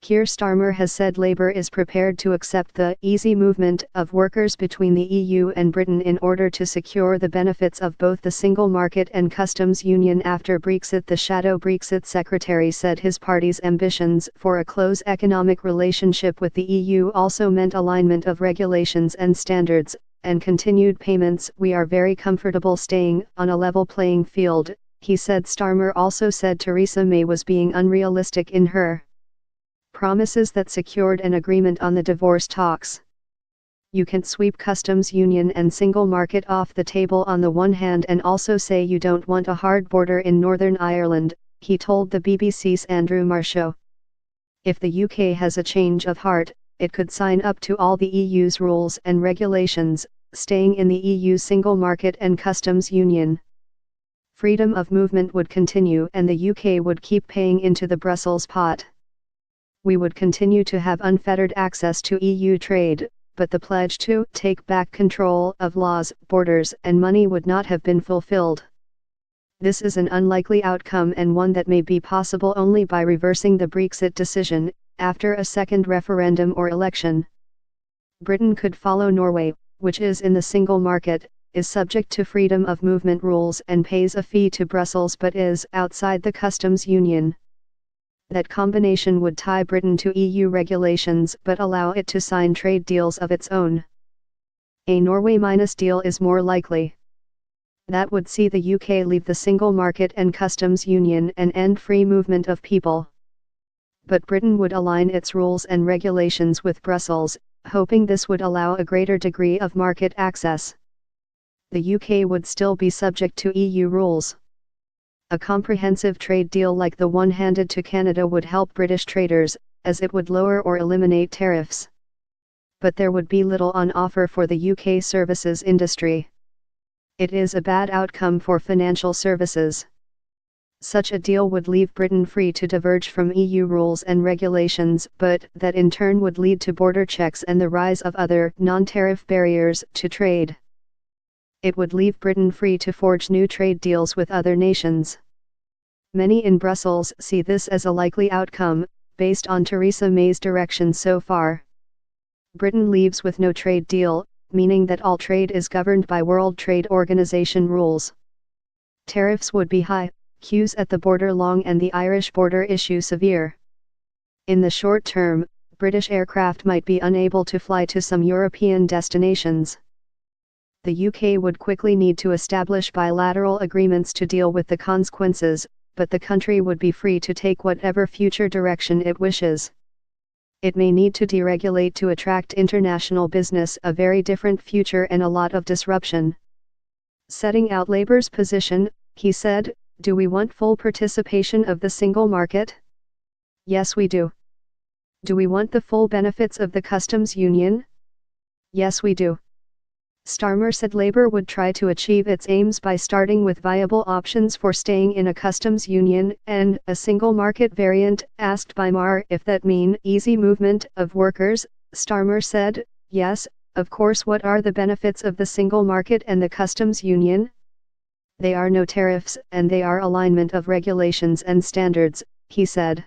Keir Starmer has said Labour is prepared to accept the easy movement of workers between the EU and Britain in order to secure the benefits of both the single market and customs union after Brexit. The shadow Brexit secretary said his party's ambitions for a close economic relationship with the EU also meant alignment of regulations and standards, and continued payments. "We are very comfortable staying on a level playing field," he said. Starmer also said Theresa May was being unrealistic in her promises that secured an agreement on the divorce talks. "You can't sweep customs union and single market off the table on the one hand and also say you don't want a hard border in Northern Ireland," he told the BBC's Andrew Marsh. "If the UK has a change of heart, it could sign up to all the EU's rules and regulations, staying in the EU single market and customs union. Freedom of movement would continue and the UK would keep paying into the Brussels pot. We would continue to have unfettered access to EU trade, but the pledge to take back control of laws, borders and money would not have been fulfilled. This is an unlikely outcome and one that may be possible only by reversing the Brexit decision, after a second referendum or election. Britain could follow Norway, which is in the single market, is subject to freedom of movement rules and pays a fee to Brussels but is outside the customs union. That combination would tie Britain to EU regulations but allow it to sign trade deals of its own. A Norway- deal is more likely. That would see the UK leave the single market and customs union and end free movement of people. But Britain would align its rules and regulations with Brussels, hoping this would allow a greater degree of market access. The UK would still be subject to EU rules. A comprehensive trade deal like the one handed to Canada would help British traders, as it would lower or eliminate tariffs. But there would be little on offer for the UK services industry. It is a bad outcome for financial services. Such a deal would leave Britain free to diverge from EU rules and regulations, but that in turn would lead to border checks and the rise of other non-tariff barriers to trade. It would leave Britain free to forge new trade deals with other nations. Many in Brussels see this as a likely outcome, based on Theresa May's direction so far. Britain leaves with no trade deal, meaning that all trade is governed by World Trade Organization rules. Tariffs would be high, queues at the border long and the Irish border issue severe. In the short term, British aircraft might be unable to fly to some European destinations. The UK would quickly need to establish bilateral agreements to deal with the consequences, but the country would be free to take whatever future direction it wishes. It may need to deregulate to attract international business, a very different future and a lot of disruption. Setting out Labour's position, he said, "Do we want full participation of the single market? Yes, we do. Do we want the full benefits of the customs union? Yes, we do." Starmer said Labour would try to achieve its aims by starting with viable options for staying in a customs union and a single market variant. Asked by Marr if that mean easy movement of workers, Starmer said, "Yes, of course. What are the benefits of the single market and the customs union? They are no tariffs and they are alignment of regulations and standards," he said.